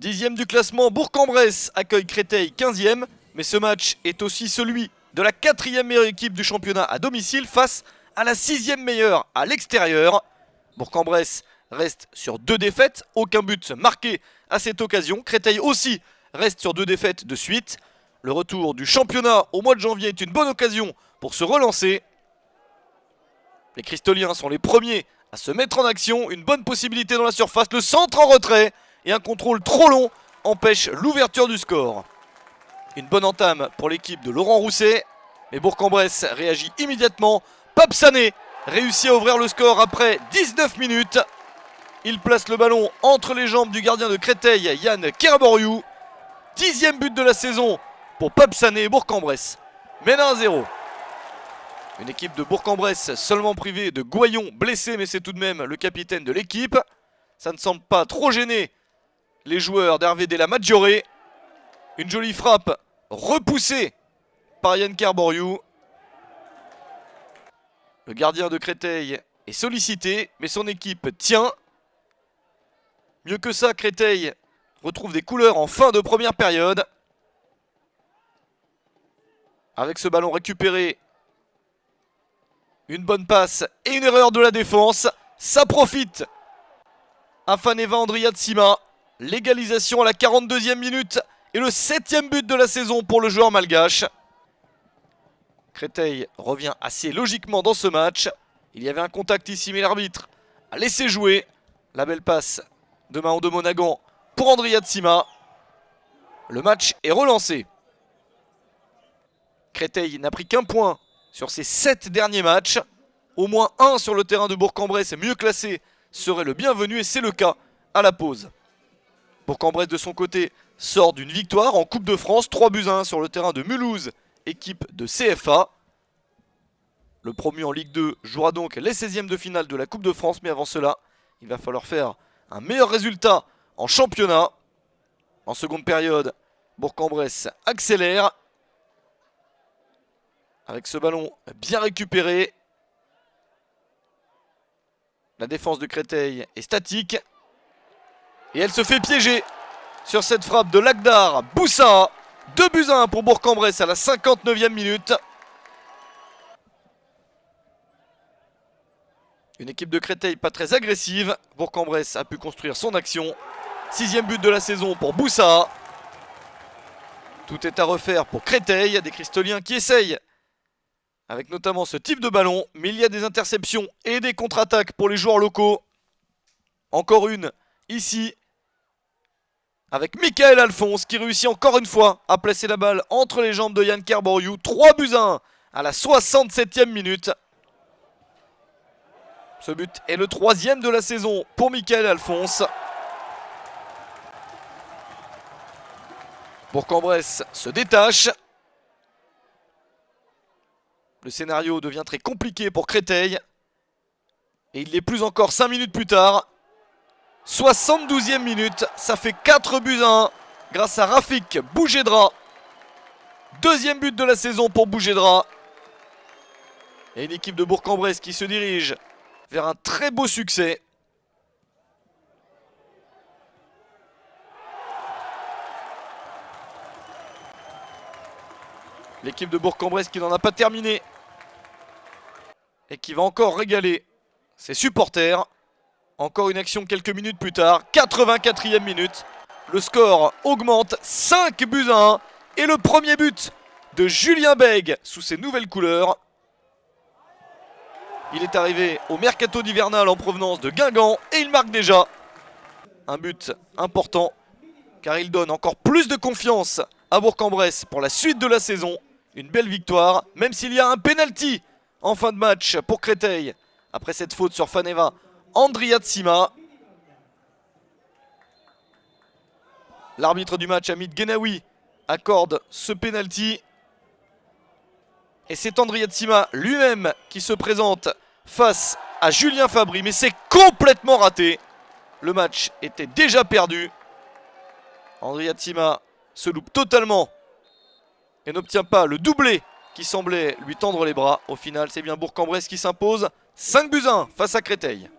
10e du classement, Bourg-en-Bresse accueille Créteil 15e. Mais ce match est aussi celui de la 4e meilleure équipe du championnat à domicile face à la 6e meilleure à l'extérieur. Bourg-en-Bresse reste sur 2 défaites, aucun but marqué à cette occasion. Créteil aussi reste sur 2 défaites de suite. Le retour du championnat au mois de janvier est une bonne occasion pour se relancer. Les Cristoliens sont les premiers à se mettre en action. Une bonne possibilité dans la surface, le centre en retrait et un contrôle trop long empêche l'ouverture du score. Une bonne entame pour l'équipe de Laurent Rousset, mais Bourg-en-Bresse réagit immédiatement. Pape Sané réussit à ouvrir le score après 19 minutes. Il place le ballon entre les jambes du gardien de Créteil, Yann Kerboriou. 10e but de la saison pour Pape Sané et Bourg-en-Bresse mène 1-0. Une équipe de Bourg-en-Bresse seulement privée de Goyon, blessé, mais c'est tout de même le capitaine de l'équipe. Ça ne semble pas trop gêner les joueurs d'Hervé Della Maggiore. Une jolie frappe repoussée par Yann Kerboriou. Le gardien de Créteil est sollicité, mais son équipe tient. Mieux que ça, Créteil retrouve des couleurs en fin de première période. Avec ce ballon récupéré, une bonne passe et une erreur de la défense. Ça profite à Faneva Andriatsima. L'égalisation à la 42e minute et le 7e but de la saison pour le joueur malgache. Créteil revient assez logiquement dans ce match. Il y avait un contact ici, mais l'arbitre a laissé jouer. La belle passe de Mahon de Monagan pour Andriatsima. Le match est relancé. Créteil n'a pris qu'un point sur ses 7 derniers matchs. Au moins un sur le terrain de Bourg-en-Bresse mieux classé serait le bienvenu et c'est le cas à la pause. Bourg-en-Bresse de son côté sort d'une victoire en Coupe de France, 3-1 sur le terrain de Mulhouse, équipe de CFA. Le promu en Ligue 2 jouera donc les 16e de finale de la Coupe de France, mais avant cela, il va falloir faire un meilleur résultat en championnat. En seconde période, Bourg-en-Bresse accélère. Avec ce ballon bien récupéré. La défense de Créteil est statique. Et elle se fait piéger sur cette frappe de Lagdar Boussa. 2-1 pour Bourg-en-Bresse à la 59e minute. Une équipe de Créteil pas très agressive. Bourg-en-Bresse a pu construire son action. 6e but de la saison pour Boussa. Tout est à refaire pour Créteil. Des Cristoliens qui essayent avec notamment ce type de ballon. Mais il y a des interceptions et des contre-attaques pour les joueurs locaux. Encore une ici. Avec Michael Alphonse qui réussit encore une fois à placer la balle entre les jambes de Yann Kerboriou. 3-1 à la 67e minute. Ce but est le 3e de la saison pour Michael Alphonse. Bourg-en-Bresse se détache. Le scénario devient très compliqué pour Créteil. Et il l'est plus encore 5 minutes plus tard. 72e minute, ça fait 4-1 grâce à Rafik Boujedra. 2e but de la saison pour Boujedra. Et une équipe de Bourg-en-Bresse qui se dirige vers un très beau succès. L'équipe de Bourg-en-Bresse qui n'en a pas terminé. Et qui va encore régaler ses supporters. Encore une action quelques minutes plus tard, 84e minute. Le score augmente, 5-1. Et le premier but de Julien Bègue sous ses nouvelles couleurs. Il est arrivé au mercato d'hivernal en provenance de Guingamp et il marque déjà un but important. Car il donne encore plus de confiance à Bourg-en-Bresse pour la suite de la saison. Une belle victoire, même s'il y a un penalty en fin de match pour Créteil. Après cette faute sur Faneva Andriatsima. L'arbitre du match, Hamid Genaoui, accorde ce penalty. Et c'est Andriatsima lui-même qui se présente face à Julien Fabry. Mais c'est complètement raté. Le match était déjà perdu. Andriatsima se loupe totalement et n'obtient pas le doublé qui semblait lui tendre les bras. Au final, c'est bien Bourg-en-Bresse qui s'impose 5-1 face à Créteil.